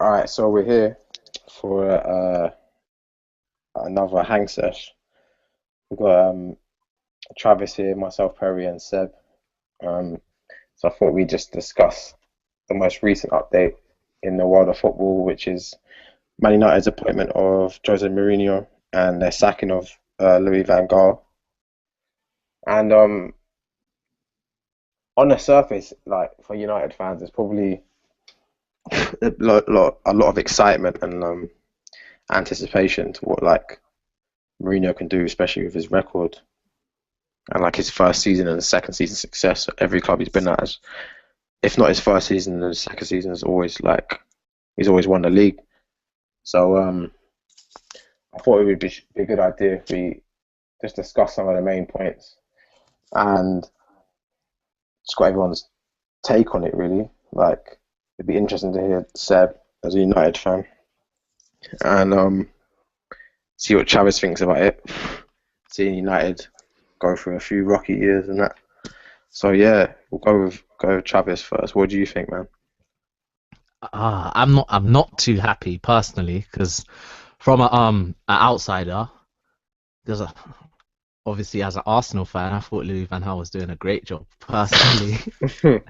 All right, so we're here for another hang sesh. We've got Travis here, myself, Perry, and Seb. Um, so I thought we'd just discuss the most recent update in the world of football, which is Man United's appointment of Jose Mourinho and their sacking of Louis van Gaal. And on the surface, like for United fans, there's probably a lot of excitement and anticipation to what like Mourinho can do, especially with his record and like his first season and second season success at every club he's been at. If not his first season, the second season is always like he's always won the league. So I thought it would be a good idea if we just discuss some of the main points and just got everyone's take on it really. Like it'd be interesting to hear Seb as a United fan and see what Travis thinks about it. Seeing United go through a few rocky years and that. So yeah, we'll go with Travis first. What do you think, man? I'm not too happy personally because from an outsider, there's a obviously as an Arsenal fan, I thought Louis van Gaal was doing a great job. Personally,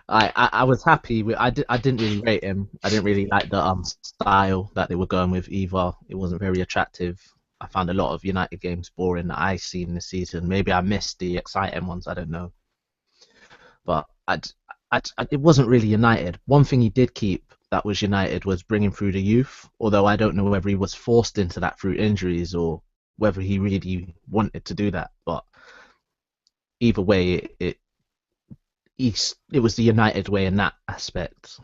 I was happy with I didn't really rate him. I didn't really like the style that they were going with either. It wasn't very attractive. I found a lot of United games boring that I seen this season. Maybe I missed the exciting ones. I don't know, but it wasn't really United. One thing he did keep that was United was bringing through the youth. Although I don't know whether he was forced into that through injuries or whether he really wanted to do that. But either way, it was the United way in that aspect.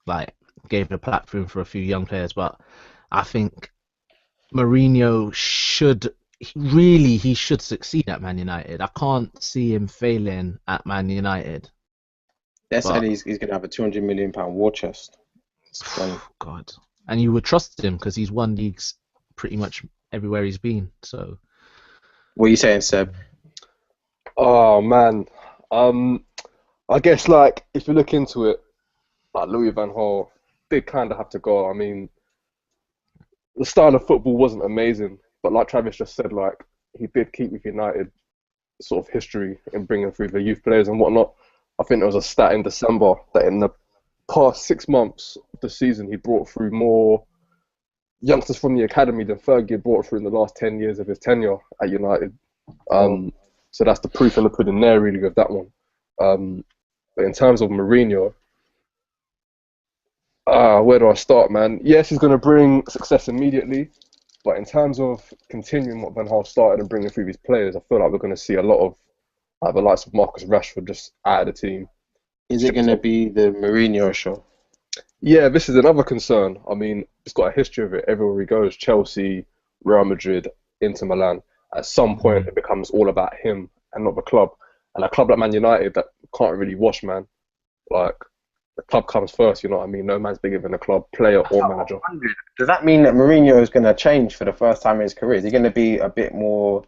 Like gave a platform for a few young players, but I think Mourinho he should succeed at Man United. I can't see him failing at Man United. They're saying But he's going to have a £200 million war chest. God, and you would trust him because he's won leagues pretty much everywhere he's been. So What are you saying, Seb? Oh man, um, I guess like if you look into it, like Louis van Gaal did kind of have to go. I mean, the style of football wasn't amazing, but like Travis just said, like he did keep with United sort of history in bringing through the youth players and whatnot. I think there was a stat in December that in the past 6 months of the season he brought through more youngsters from the academy than Fergie brought through in the last 10 years of his tenure at United. Oh, So that's the proof in the pudding there, really, with that one. But in terms of Mourinho, where do I start, man? Yes, he's going to bring success immediately, but in terms of continuing what Van Gaal started and bringing through his players, I feel like we're going to see a lot of the likes of Marcus Rashford just out of the team. is it going to be the Mourinho show? Yeah, this is another concern. I mean, it's got a history of it everywhere he goes. Chelsea, Real Madrid, Inter Milan. At some point, it becomes all about him and not the club. And a club like Man United that can't really wash, man. Like, the club comes first, you know what I mean? No man's bigger than the club, player That's or what I manager. wondered. Does that mean that Mourinho is going to change for the first time in his career? Is he going to be a bit more?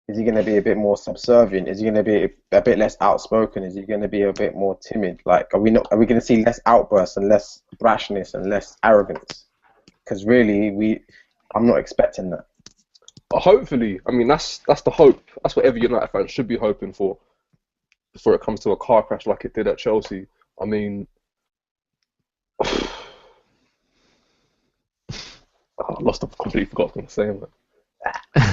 Is he going to be a bit more subservient? Is he going to be a bit less outspoken? Is he going to be a bit more timid? Like, are we not? Are we going to see less outbursts and less brashness and less arrogance? Because really, I'm not expecting that. But hopefully, I mean, that's the hope. That's what every United fan should be hoping for before it comes to a car crash like it did at Chelsea. I mean, I lost, completely forgot what I was going to say.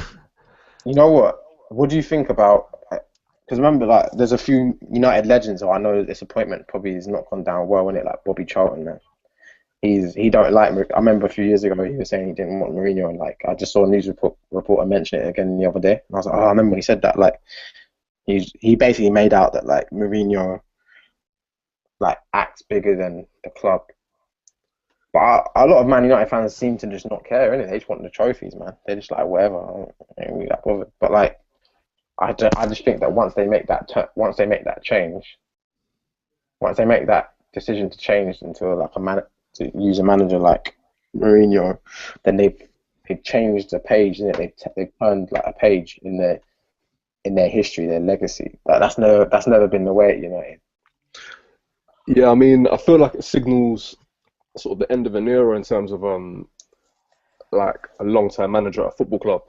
You know what? What do you think about? Because remember, like, there's a few United legends. Or I know this appointment probably has not gone down well, innit? Like Bobby Charlton, man. He don't like. I remember a few years ago he was saying he didn't want Mourinho, and like I just saw a news reporter mention it again the other day, and I was like, oh, I remember when he said that. Like he basically made out that like Mourinho like acts bigger than the club. But a lot of Man United fans seem to just not care, innit? They just want the trophies, man. They're just like whatever. I ain't really that bothered. But like I just think that once they make that change, once they make that decision to change into like to use a manager like Mourinho, then they've changed the page, and they've turned like a page in their history, their legacy. Like that's never been the way at United. Yeah, I mean, I feel like it signals sort of the end of an era in terms of like a long-term manager at a football club.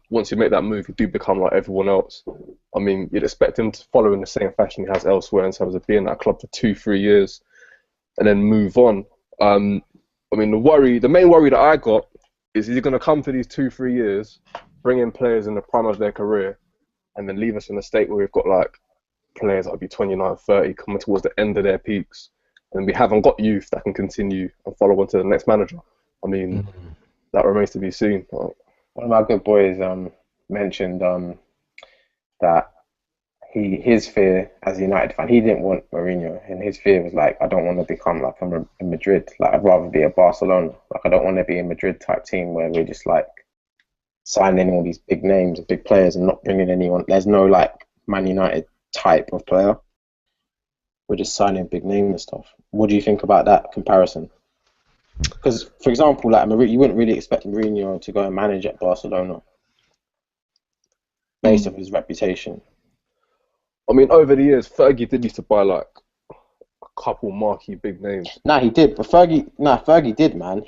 Once you make that move, you do become like everyone else. I mean, you'd expect him to follow in the same fashion he has elsewhere in terms of being at a club for 2-3 years and then move on. I mean, the main worry that I got is he going to come for these 2-3 years, bring in players in the prime of their career, and then leave us in a state where we've got like players that will be 29, 30 coming towards the end of their peaks, and we haven't got youth that can continue and follow on to the next manager. I mean, that remains to be seen. One of my good boys mentioned that his fear as a United fan, he didn't want Mourinho, and his fear was like, I don't want to become like a Madrid. Like, I'd rather be a Barcelona. Like, I don't want to be a Madrid type team where we're just like signing all these big names and big players and not bringing anyone. There's no like Man United type of player. We're just signing big names and stuff. What do you think about that comparison? Because, for example, like you wouldn't really expect Mourinho to go and manage at Barcelona based on his reputation. I mean, over the years, Fergie did used to buy like a couple marquee big names. Nah, he did. But Fergie did, man.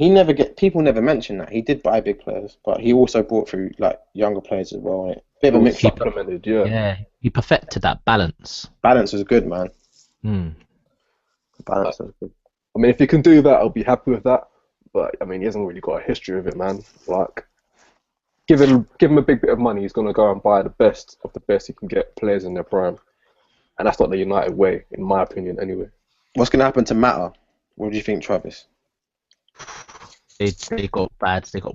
People never mention that. He did buy big players, but he also brought through like younger players as well. Innit? Bit of a mix up. Yeah, he perfected that balance. Balance was good, man. Balance was good. I mean, if he can do that, I'll be happy with that. But I mean, he hasn't really got a history of it, man. Like, give him a big bit of money, he's gonna go and buy the best of the best he can get, players in their prime, and that's not the United way, in my opinion, anyway. What's gonna happen to Mata? What do you think, Travis? They got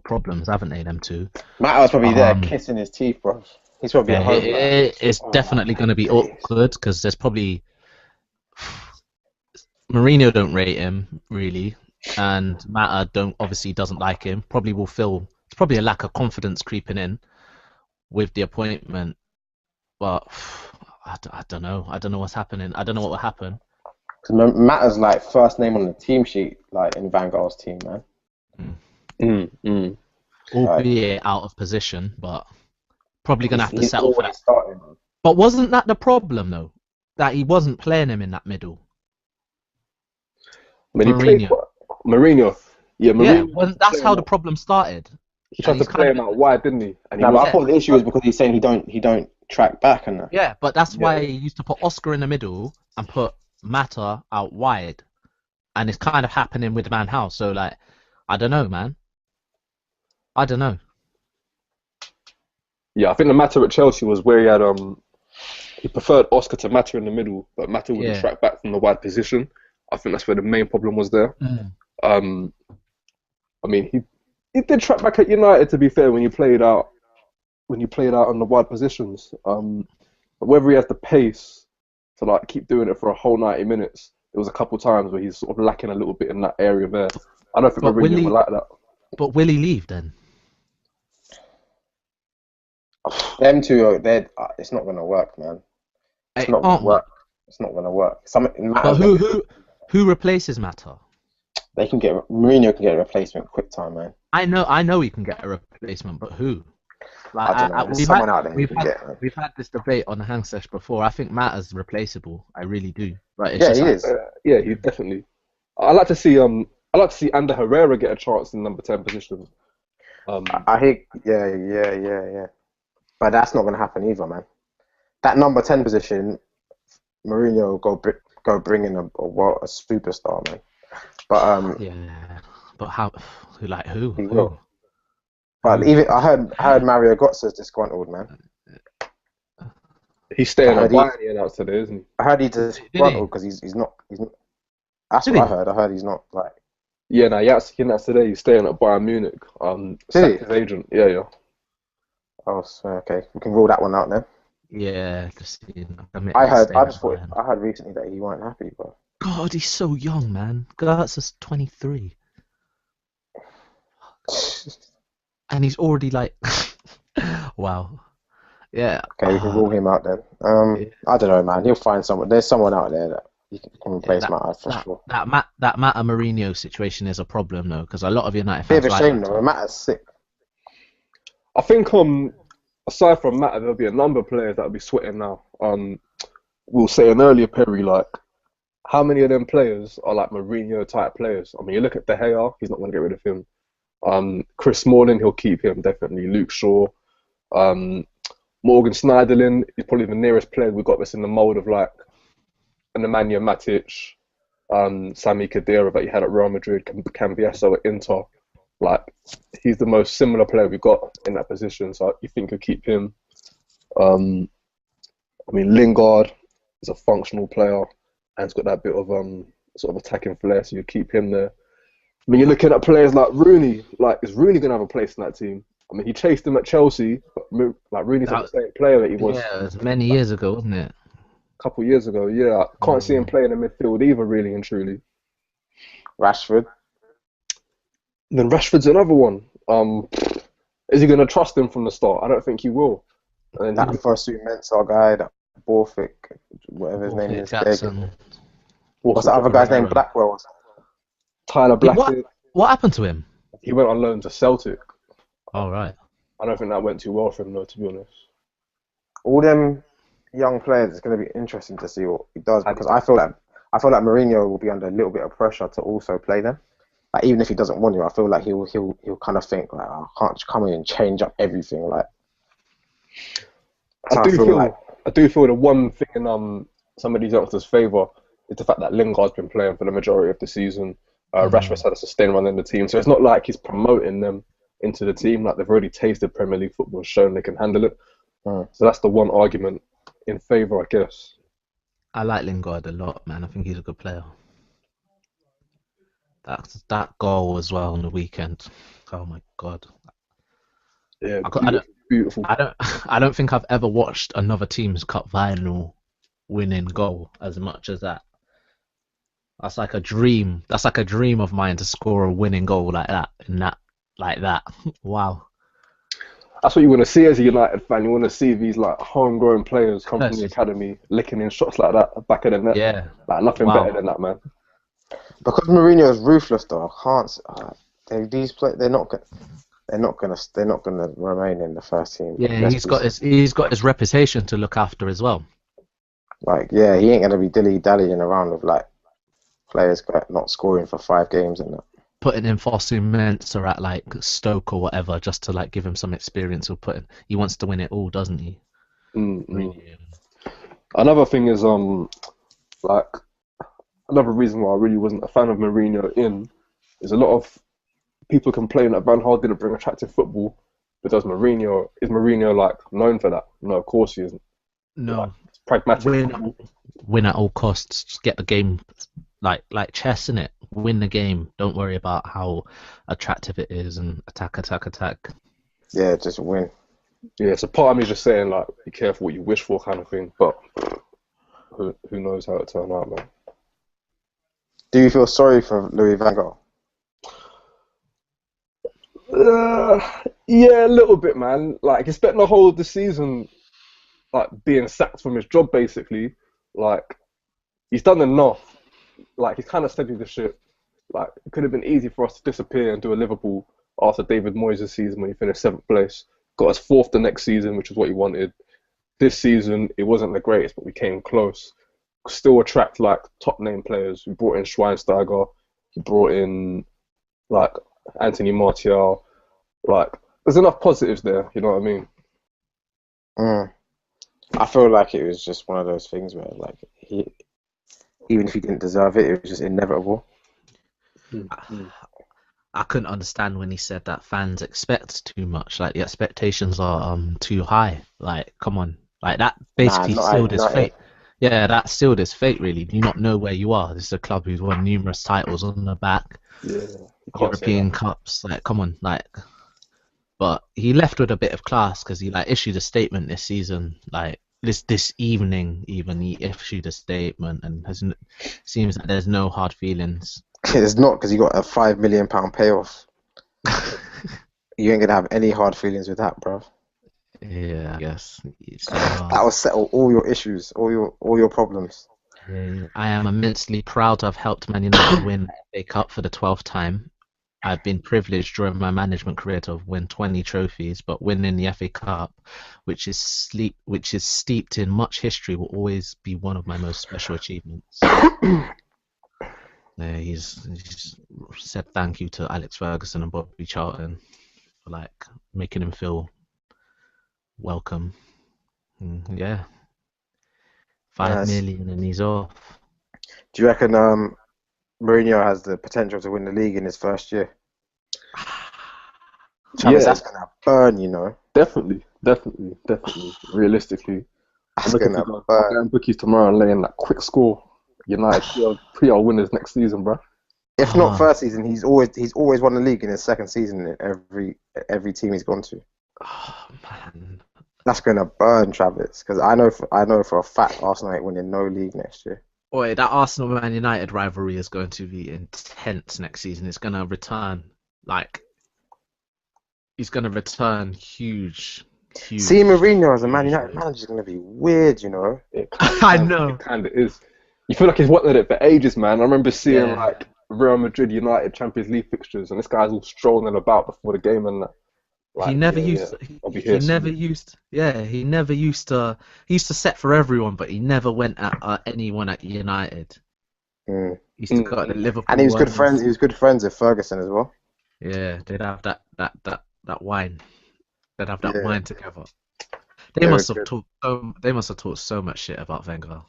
problems, haven't they? Them two. Mata's probably there kissing his teeth, bro. He's probably at home. It's definitely going to be awkward because there's probably Mourinho don't rate him really, and Mata obviously doesn't like him. Probably will feel it's probably a lack of confidence creeping in with the appointment, but I don't know. I don't know what's happening. I don't know what will happen. Because Mata's like first name on the team sheet, like in Van Gaal's team, man. Albeit out of position, but probably going to have to settle for that. Starting, but wasn't that the problem, though? That he wasn't playing him in that middle? I mean, Mourinho. Yeah, Mourinho. That's how the problem started. He tried to play him out wide, didn't he? But I thought the issue was because he's saying he don't track back and that. Yeah, but that's why he used to put Oscar in the middle and put Mata out wide. And it's kind of happening with Van Gaal. So, like, I don't know, man. I don't know. Yeah, I think the matter at Chelsea was where he had he preferred Oscar to Mata in the middle, but Mata wouldn't track back from the wide position. I think that's where the main problem was there. I mean, he did track back at United, to be fair, when you played out on the wide positions. But whether he has the pace to like keep doing it for a whole 90 minutes, there was a couple times where he's sort of lacking a little bit in that area there. I don't think Mourinho would like that. But will he leave then? Them two, it's not gonna work, man. It's not gonna work. It's not gonna work. But who replaces Mata? Mourinho can get a replacement quick time, man. I know he can get a replacement, but who? Like, I don't know. There's someone out there who can get it. We've had this debate on the hang sesh before. I think Mata's replaceable. I really do. Right? Yeah, he is. Yeah, he definitely. I like to see Ander Herrera get a chance in number 10 position. I hear. Yeah. But that's not gonna happen either, man. That number 10 position, Mourinho will go bring in a superstar, man. But yeah. But how? Who? He will. But even I heard Mario Götze's disgruntled, man. He's staying at Bayern now today, isn't he? I heard he's disgruntled because he's not. That's what I heard. I heard he's not like. Yeah, no, yeah, today he's staying at Bayern Munich. Sacked his agent. Yeah. Oh, so, okay. We can rule that one out then. Yeah, I heard recently that he weren't happy, bro. God, he's so young, man. Gertz is 23. And he's already like... wow. Yeah. Okay, we can rule him out then. I don't know, man. He'll find someone. There's someone out there that he can replace Mata for sure. That Mata Mourinho situation is a problem, though, because a lot of United fans... Bit of a shame, though. Mata's sick. I think aside from Mata, there'll be a number of players that'll be sweating now. We'll say an earlier Perry, like how many of them players are like Mourinho type players? I mean, you look at De Gea, he's not going to get rid of him. Chris Smalling, he'll keep him definitely. Luke Shaw, um, Morgan Schneiderlin is probably the nearest player we've got that's in the mould of like an Nemanja Matic, Sami Khedira that you had at Real Madrid, Cambiasso at Inter. Like, he's the most similar player we've got in that position, so you think you'll keep him. I mean, Lingard is a functional player and he's got that bit of sort of attacking flair, so you keep him there. I mean, you're looking at players like Rooney. Like, is Rooney gonna have a place in that team? I mean, he chased him at Chelsea, but like Rooney's not the same player that he was. Yeah, it was many years ago, wasn't it? A couple of years ago. Yeah, I can't see him playing in the midfield either, really and truly. Rashford. Then Rashford's another one. Is he gonna trust him from the start? I don't think he will. And That Fosu Mensah guy, that Borthwick, whatever his name is. Jackson. What's the other guy's name? Blackwell. Tyler Blackett. What happened to him? He went on loan to Celtic. Oh, right. I don't think that went too well for him, though, to be honest. All them young players, it's going to be interesting to see what he does, because I feel like Mourinho will be under a little bit of pressure to also play them. Like, even if he doesn't want to, I feel like he'll kind of think like, I can't just come in and change up everything. Like, I do feel the one thing in some of these youngsters' favour is the fact that Lingard's been playing for the majority of the season. Rashford's had a sustained run in the team, so it's not like he's promoting them into the team. Like, they've already tasted Premier League football, shown they can handle it. So that's the one argument in favour, I guess. I like Lingard a lot, man. I think he's a good player. That goal as well on the weekend. Oh my god. Yeah, beautiful. I don't think I've ever watched another team's cup final winning goal as much as that. That's like a dream. That's like a dream of mine to score a winning goal like that. Wow. That's what you want to see as a United fan. You want to see these like homegrown players come from the academy, licking in shots like that back of the net. Yeah. Like, nothing better than that, man. Because Mourinho is ruthless, though. I can't. They're not gonna remain in the first team. Yeah, he's got his reputation to look after as well. Like, yeah, he ain't gonna be dilly-dallying around with like players not scoring for 5 games and that. Putting in Fosu Mensah at like Stoke or whatever just to like give him some experience. He wants to win it all, doesn't he? Another thing is like another reason why I really wasn't a fan of Mourinho is a lot of people complain that Van Gaal didn't bring attractive football, but is Mourinho like known for that? No, of course he isn't. No, like, it's pragmatic. Win at all costs. Just get the game like chess, innit? Win the game. Don't worry about how attractive it is and attack. Yeah, just win. Yeah, so part of me is just saying like, be careful what you wish for, kind of thing. But who knows how it turned out, man. Do you feel sorry for Louis van Gaal? Yeah, a little bit, man. Like, he spent the whole of the season like being sacked from his job, basically. Like, he's done enough. Like, he's kind of steadied the ship. Like, it could have been easy for us to disappear and do a Liverpool after David Moyes' season when he finished 7th place. Got us 4th the next season, which is what he wanted. This season, it wasn't the greatest, but we came close. Still attract like top name players. We brought in Schweinsteiger. He brought in like Anthony Martial. Like, there's enough positives there. You know what I mean? I feel like it was just one of those things where like even if he didn't deserve it, it was just inevitable. I couldn't understand when he said that fans expect too much. Like, the expectations are too high. Like, come on. Like, that basically sealed his fate. Yeah, that sealed his fate, really. Do you not know where you are? This is a club who's won numerous titles on the back. Yeah, European Cups. Like, come on. Like, but he left with a bit of class because he like issued a statement this season. Like, this evening, even he issued a statement and seems like there's no hard feelings. It's not, because you got a £5 million payoff. You ain't gonna have any hard feelings with that, bro. Yeah, I guess. That will settle all your issues, all your problems. I am immensely proud to have helped Man United win a Cup for the 12th time. I've been privileged during my management career to win 20 trophies, but winning the FA Cup, which is steeped in much history, will always be one of my most special achievements. Yeah, he's said thank you to Alex Ferguson and Bobby Charlton for like making him feel welcome. Yeah, five Yes. million and he's off. Do you reckon Mourinho has the potential to win the league in his first year? Travis, Yeah, that's gonna burn, you know. definitely. Realistically, I'm That's looking to gonna go. I'm burn. getting bookies tomorrow and laying that quick score. United PR winners next season, bro. If not Oh, first season, he's always won the league in his second season in every team he's gone to. oh man. That's gonna burn Travis because I know for a fact Arsenal ain't winning no league next year. Boy, that Arsenal Man United rivalry is going to be intense next season. It's going to return like he's going to return huge, Seeing huge, Mourinho as a Man huge. United manager is gonna be weird, you know. I know. It kind of is. You feel like he's wanted it for ages, man. I remember seeing Yeah. like Real Madrid United Champions League fixtures, and this guy's all strolling about before the game, and He like, never yeah, used. He, I'll be he here never soon. used. Yeah, he never used to. He used to set for everyone, but he never went at anyone at United. Mm. He used to go at the Mm. And Liverpool he was good friends. ones. He was good friends with Ferguson as well. Yeah, they'd have that wine. They'd have that Yeah, wine together. they were good. They must have talked so much shit about Wenger.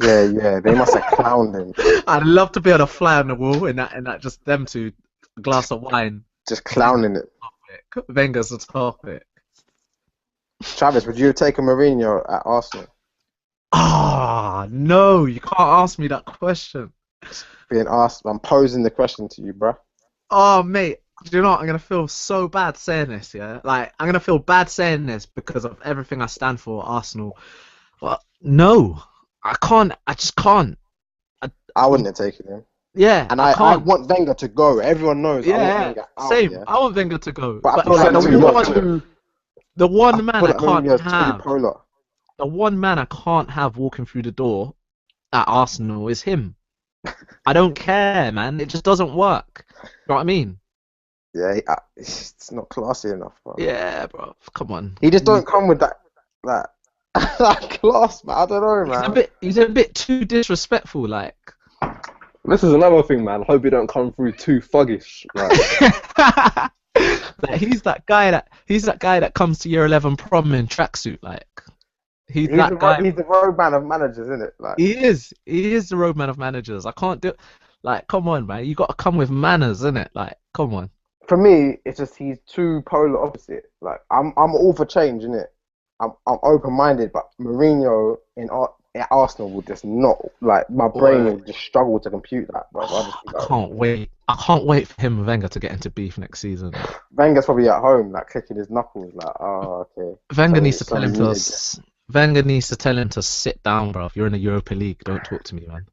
Yeah. They must have clowned him, I'd love to be able to fly on the wall in that just them two, a glass of wine. just Wenger's clowning it. the topic. Wenger's the topic. Travis, would you have taken Mourinho at Arsenal? Ah, no, you can't ask me that question. Being asked, I'm posing the question to you, bruh. Oh, mate, do you know what? I'm gonna feel so bad saying this, yeah? Like, I'm gonna feel bad saying this because of everything I stand for, Arsenal. But no, I can't. I just can't. I, I wouldn't have taken him. yeah, And I I can't. want Wenger to go. Everyone knows I want Yeah, Wenger out, same. yeah. I want Wenger to go. But I But feel You like said too much, Mourinho's innit? the I one man feel I like can't Mourinho's too have, polar. the one man I can't have walking through the door at Arsenal is him. I don't care, man. It just doesn't work. You know what I mean? Yeah, it's not classy enough, bro. Yeah, bro. Come on. He just don't come with that that class, man. I don't know, man. He's a bit too disrespectful, like. This is another thing, man. Hope you don't come through too thuggish. Like, Like he's that guy that comes to year 11 prom in tracksuit, like. He's He's that guy. he's the roadman of managers, isn't it? Like, He is the roadman of managers. I can't do like, come on, man. You got to come with manners, innit? Like, come on. for me, it's just he's too polar opposite. Like, I'm all for change, innit? I'm open minded, but Mourinho at Arsenal would just not like my brain Boy. would just struggle to compute that, bro. I just be I like, can't wait. I can't wait for him and Wenger to get into beef next season. Wenger's probably at home, like clicking his knuckles, like, oh, okay. Wenger needs to tell him Something to. muted. Wenger needs to tell him to sit down, bro. If you're in the Europa League, don't talk to me, man.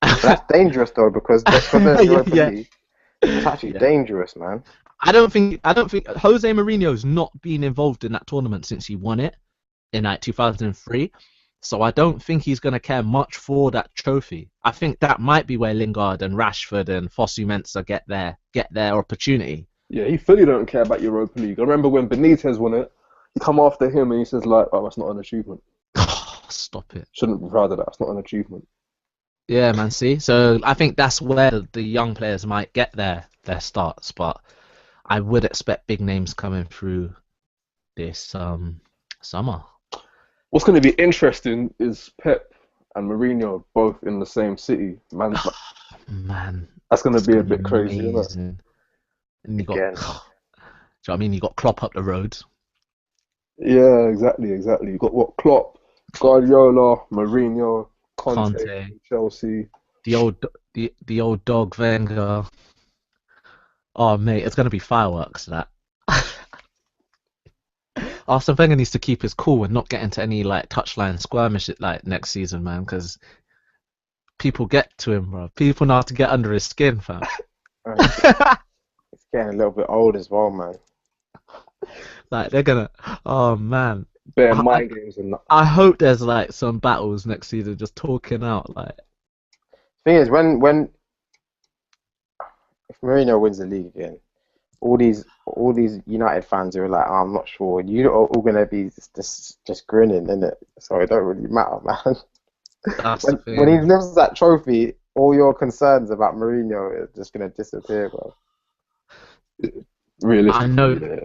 That's dangerous though, because for the Europa Yeah, League, it's actually yeah. dangerous, man. I don't think Jose Mourinho's not been involved in that tournament since he won it in like 2003. So I don't think he's gonna care much for that trophy. I think that might be where Lingard and Rashford and Fosu Mensah get their opportunity. yeah, he fully don't care about Europa League. I remember when Benitez won it, he come after him and he says like, "Oh, that's not an achievement. Stop it. Shouldn't be proud of that. That's not an achievement." Yeah, man. See, so I think that's where the young players might get their starts, but I would expect big names coming through this summer. What's going to be interesting is Pep and Mourinho both in the same city. Man, Man, that's going to it's be a gonna bit be crazy, isn't it? amazing. And you got, Again, do you know what I mean? You got Klopp up the road. Yeah, exactly. You got what? Klopp, Guardiola, Mourinho, Conte, Conte, Chelsea. the old dog Wenger. Oh mate, it's gonna be fireworks that. Arsene Wenger needs to keep his cool and not get into any like touchline skirmish like next season, man, because people get to him, bro. People know how to get under his skin, fam. it's getting a little bit old as well, man. Like they're gonna. Oh man, Bare I, mind games and that. I hope there's like some battles next season, just talking out like. Thing is, when if Mourinho wins the league again, all these United fans who are like, oh, I'm not sure, you're all gonna be just grinning, innit? So it don't really matter, man. That's the When he thing. lifts that trophy, all your concerns about Mourinho are just gonna disappear, bro. I know, Realistically, yeah.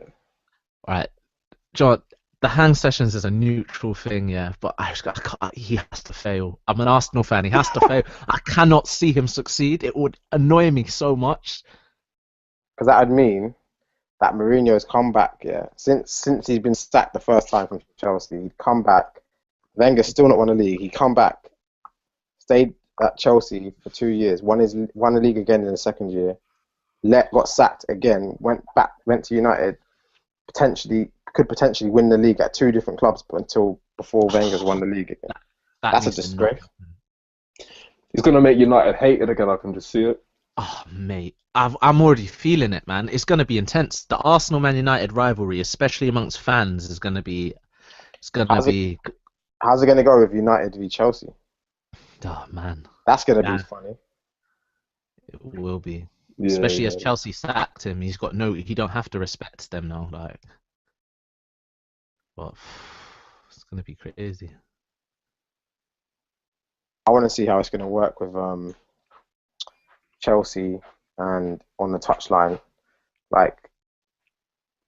right, John. The hang sessions is a neutral thing, yeah, but he has to fail. I'm an Arsenal fan. He has to fail. I cannot see him succeed. It would annoy me so much. Because that would mean that Mourinho's come back, yeah. Since he's been sacked the first time from Chelsea, he'd come back. Wenger's still not won a league. He come back, stayed at Chelsea for 2 years, won the league again in the second year, got sacked again, went to United, could potentially win the league at two different clubs until before Wenger's won the league again. That That's a needs to not disgrace. happen. He's gonna make United hated again. I can just see it. Oh, mate, I'm already feeling it, man. It's gonna be intense. The Arsenal Man United rivalry, especially amongst fans, is gonna be. It's gonna How's it, be. how's it going to go with United v Chelsea? Oh man, That's going to be yeah, funny. it will be. Yeah, Especially as yeah. Chelsea sacked him, he don't have to respect them now. Like, but it's gonna be crazy. I want to see how it's going to work with Chelsea and on the touchline, like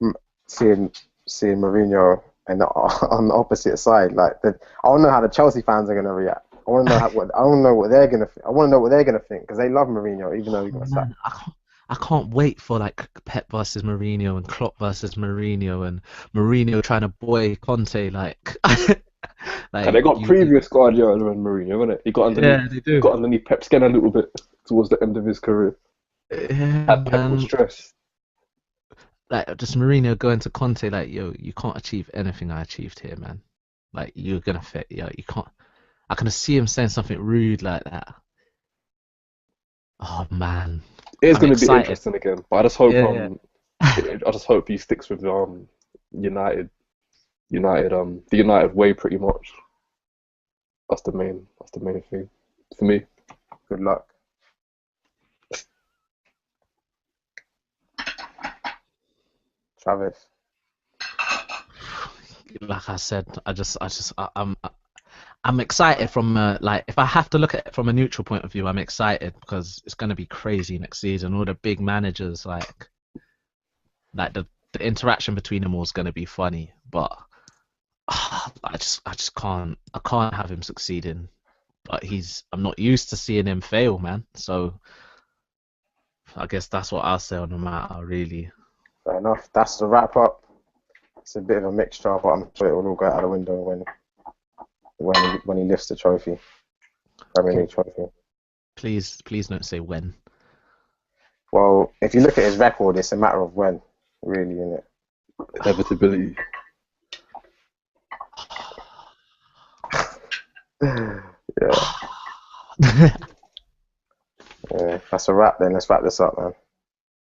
m- seeing Mourinho and on the opposite side. I want to know how the Chelsea fans are going to react. I want to know I want to know what they're going to. I want to know what they're going to think because they love Mourinho, even though he Oh got sacked. man, I can't wait for like Pep versus Mourinho and Klopp versus Mourinho and Mourinho trying to boy Conte like And they like got you previous Guardiola and Mourinho, innit? He got underneath. yeah they He do got underneath Pep's skin a little bit towards the end of his career. yeah Had Pep with man stress. like just Mourinho going to Conte like yo you can't achieve anything I achieved here man like you're gonna fit yo you can't I can see him saying something rude like that oh man It is I'm going to be excited interesting again, but I just hope yeah I just hope he sticks with United the United way pretty much. That's the main thing for me. Good luck. Travis. like I said I'm excited from like if I have to look at it from a neutral point of view, I'm excited because it's going to be crazy next season. All the big managers like the interaction between them all is going to be funny, but I can't have him succeeding. But I'm not used to seeing him fail, man. So I guess that's what I'll say on the matter, really. Fair enough. That's the wrap up. It's a bit of a mixture, but I'm sure it will all go out the window when he lifts the trophy, Premier League trophy. Please don't say when. Well, if you look at his record, it's a matter of when, really, isn't it? Inevitability. Yeah, yeah. That's a wrap then. Let's wrap this up, man.